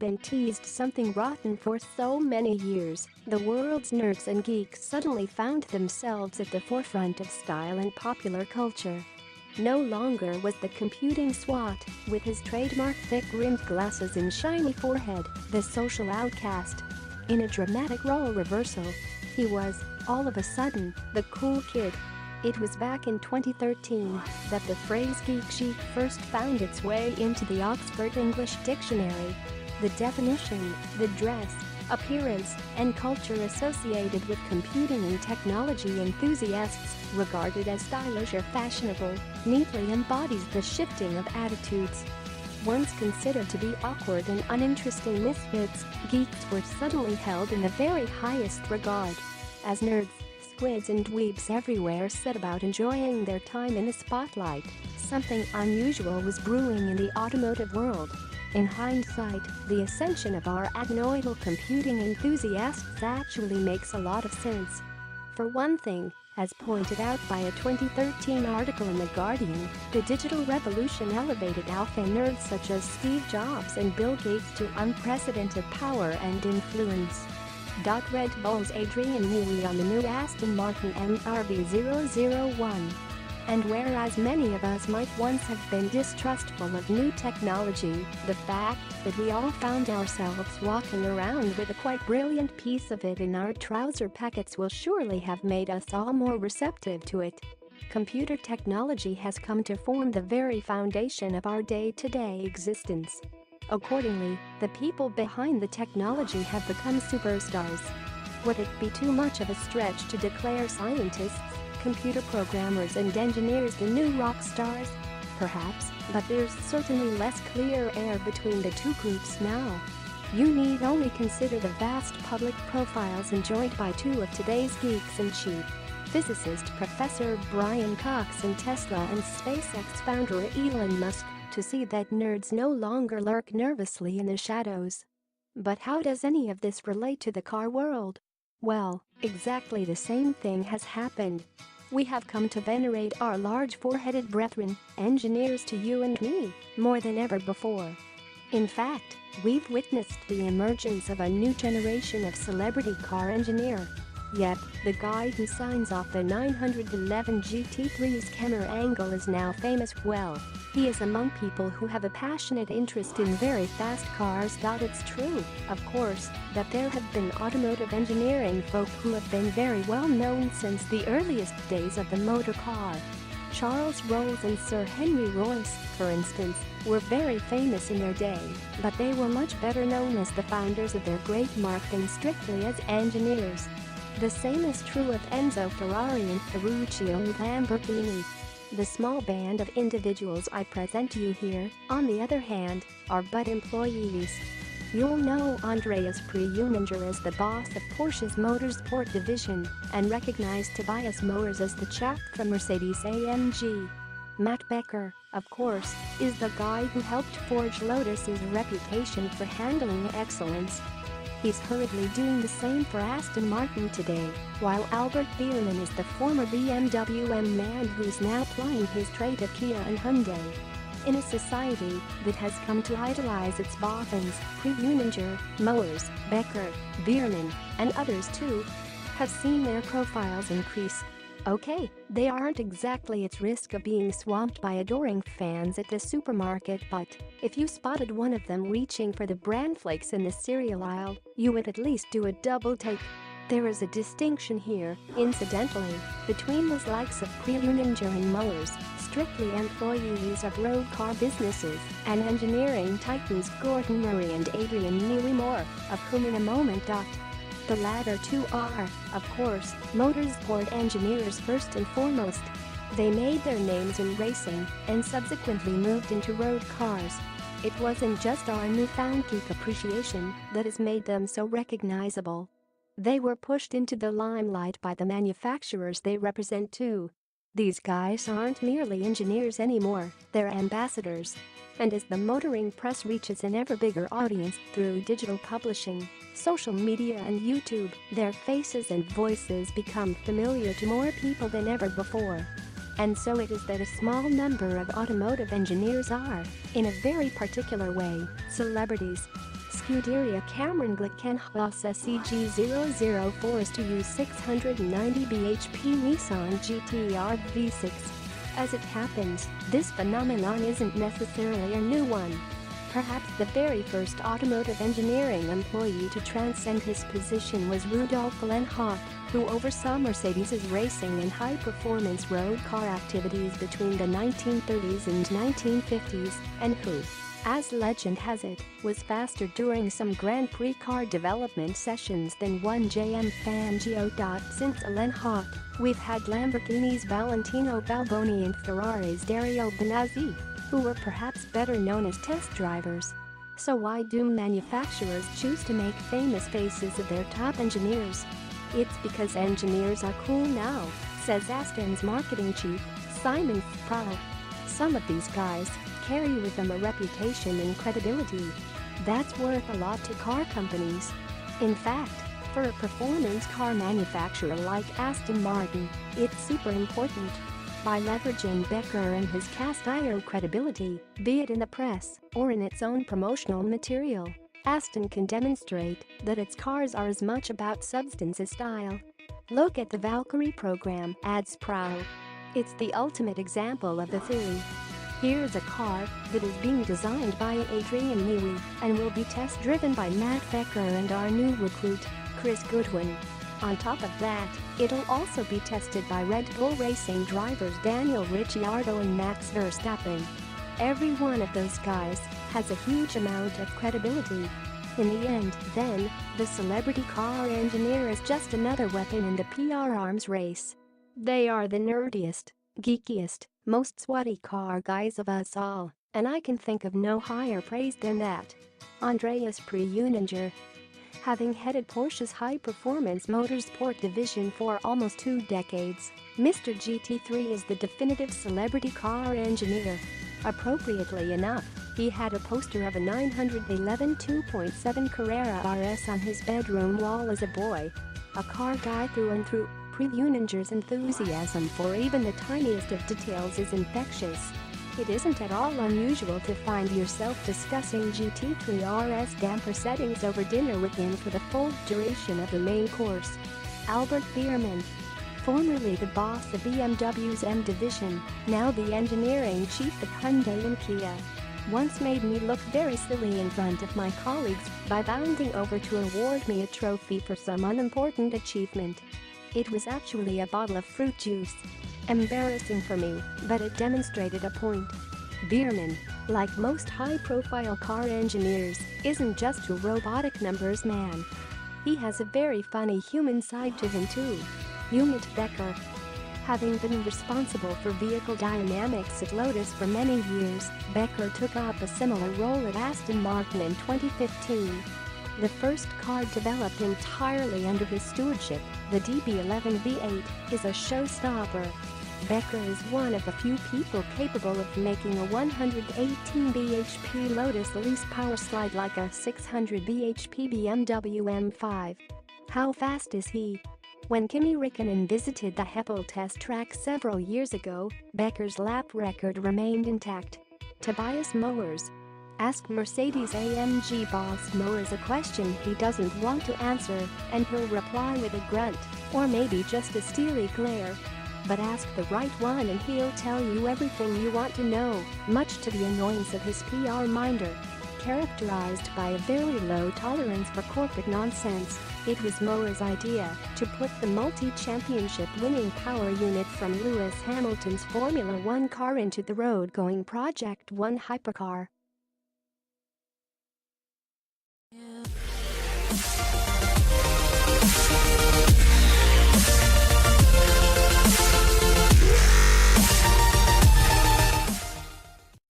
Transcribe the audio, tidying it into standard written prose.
been teased something rotten for so many years, the world's nerds and geeks suddenly found themselves at the forefront of style and popular culture. No longer was the computing swot, with his trademark thick-rimmed glasses and shiny forehead, the social outcast. In a dramatic role reversal, he was, all of a sudden, the cool kid. It was back in 2013 that the phrase geek chic first found its way into the Oxford English Dictionary. The definition, the dress, appearance, and culture associated with computing and technology enthusiasts, regarded as stylish or fashionable, neatly embodies the shifting of attitudes. Once considered to be awkward and uninteresting misfits, geeks were suddenly held in the very highest regard. As nerds, squids and dweebs everywhere set about enjoying their time in the spotlight, something unusual was brewing in the automotive world. In hindsight, the ascension of our adenoidal computing enthusiasts actually makes a lot of sense. For one thing, as pointed out by a 2013 article in The Guardian, the digital revolution elevated alpha nerds such as Steve Jobs and Bill Gates to unprecedented power and influence. Red Bull's Adrian Newey on the new Aston Martin MRV001. And whereas many of us might once have been distrustful of new technology, the fact that we all found ourselves walking around with a quite brilliant piece of it in our trouser pockets will surely have made us all more receptive to it. Computer technology has come to form the very foundation of our day-to-day existence. Accordingly, the people behind the technology have become superstars. Would it be too much of a stretch to declare scientists, computer programmers and engineers the new rock stars? Perhaps, but there's certainly less clear air between the two groups now. You need only consider the vast public profiles enjoyed by two of today's geeks in chief. Physicist Professor Brian Cox and Tesla and SpaceX founder Elon Musk, to see that nerds no longer lurk nervously in the shadows. But how does any of this relate to the car world? Well, exactly the same thing has happened. We have come to venerate our large four-headed brethren, engineers to you and me, more than ever before. In fact, we've witnessed the emergence of a new generation of celebrity car engineer. Yep, the guy who signs off the 911 GT3's camera angle is now famous. Well, he is among people who have a passionate interest in very fast cars. It's true, of course, that there have been automotive engineering folk who have been very well known since the earliest days of the motor car. Charles Rolls and Sir Henry Royce, for instance, were very famous in their day, but they were much better known as the founders of their great marque than strictly as engineers. The same is true of Enzo Ferrari and Ferruccio Lamborghini. The small band of individuals I present to you here, on the other hand, are but employees. You'll know Andreas Preuninger as the boss of Porsche's motorsport division, and recognize Tobias Moers as the chap from Mercedes-AMG. Matt Becker, of course, is the guy who helped forge Lotus's reputation for handling excellence. He's hurriedly doing the same for Aston Martin today, while Albert Biermann is the former BMW man who's now plying his trade at Kia and Hyundai. In a society that has come to idolize its boffins, Preuninger, Moers, Becker, Biermann, and others too, have seen their profiles increase. Okay, they aren't exactly at risk of being swamped by adoring fans at the supermarket, but if you spotted one of them reaching for the bran flakes in the cereal aisle, you would at least do a double take. There is a distinction here, incidentally, between the likes of Preuninger and Moers, strictly employees of road car businesses, and engineering titans Gordon Murray and Adrian Newey, more of whom in a moment. The latter two are, of course, motorsport engineers first and foremost. They made their names in racing and subsequently moved into road cars. It wasn't just our newfound geek appreciation that has made them so recognizable. They were pushed into the limelight by the manufacturers they represent too. These guys aren't merely engineers anymore, they're ambassadors. And as the motoring press reaches an ever bigger audience through digital publishing, social media and YouTube, their faces and voices become familiar to more people than ever before. And so it is that a small number of automotive engineers are, in a very particular way, celebrities. Scuderia Cameron Glickenhaus SEG004 is to use 690 bhp Nissan GT-R V6. As it happens, this phenomenon isn't necessarily a new one. Perhaps the very first automotive engineering employee to transcend his position was Rudolf Lenhart, who oversaw Mercedes's racing and high-performance road car activities between the 1930s and 1950s, and who, as legend has it, was faster during some Grand Prix car development sessions than one JM Fangio. Since Lenhart, we've had Lamborghini's Valentino Balboni and Ferrari's Dario Benazzi, who were perhaps better known as test drivers. So why do manufacturers choose to make famous faces of their top engineers? It's because engineers are cool now, says Aston's marketing chief, Simon Sproul. Some of these guys carry with them a reputation and credibility that's worth a lot to car companies. In fact, for a performance car manufacturer like Aston Martin, it's super important. By leveraging Becker and his cast-iron credibility, be it in the press or in its own promotional material, Aston can demonstrate that its cars are as much about substance as style. Look at the Valkyrie program, adds Sproul. It's the ultimate example of the theory. Here's a car that is being designed by Adrian Newey and will be test-driven by Matt Becker and our new recruit, Chris Goodwin. On top of that, it'll also be tested by Red Bull Racing drivers Daniel Ricciardo and Max Verstappen. Every one of those guys has a huge amount of credibility. In the end, then, the celebrity car engineer is just another weapon in the PR arms race. They are the nerdiest, geekiest, most sweaty car guys of us all, and I can think of no higher praise than that. Andreas Preuninger. Having headed Porsche's high-performance motorsport division for almost 2 decades, Mr. GT3 is the definitive celebrity car engineer. Appropriately enough, he had a poster of a 911 2.7 Carrera RS on his bedroom wall as a boy. A car guy through and through, Preuninger's enthusiasm for even the tiniest of details is infectious. It isn't at all unusual to find yourself discussing GT3 RS damper settings over dinner with him for the full duration of the main course. Albert Biermann, formerly the boss of BMW's M division, now the engineering chief at Hyundai and Kia, once made me look very silly in front of my colleagues by bounding over to award me a trophy for some unimportant achievement. It was actually a bottle of fruit juice. Embarrassing for me, but it demonstrated a point. Biermann, like most high-profile car engineers, isn't just a robotic numbers man. He has a very funny human side to him too. Umit Becker. Having been responsible for vehicle dynamics at Lotus for many years, Becker took up a similar role at Aston Martin in 2015. The first car developed entirely under his stewardship, the DB11 V8, is a showstopper. Becker is one of the few people capable of making a 118 bhp Lotus Elise power slide like a 600 bhp BMW M5. How fast is he? When Kimi Räikkönen visited the Heppel test track several years ago, Becker's lap record remained intact. Tobias Mowers. Ask Mercedes-AMG boss Mowers a question he doesn't want to answer, and he'll reply with a grunt, or maybe just a steely glare. But ask the right one and he'll tell you everything you want to know, much to the annoyance of his PR minder. Characterized by a very low tolerance for corporate nonsense, it was Mowers' idea to put the multi-championship winning power unit from Lewis Hamilton's Formula One car into the road-going Project One hypercar.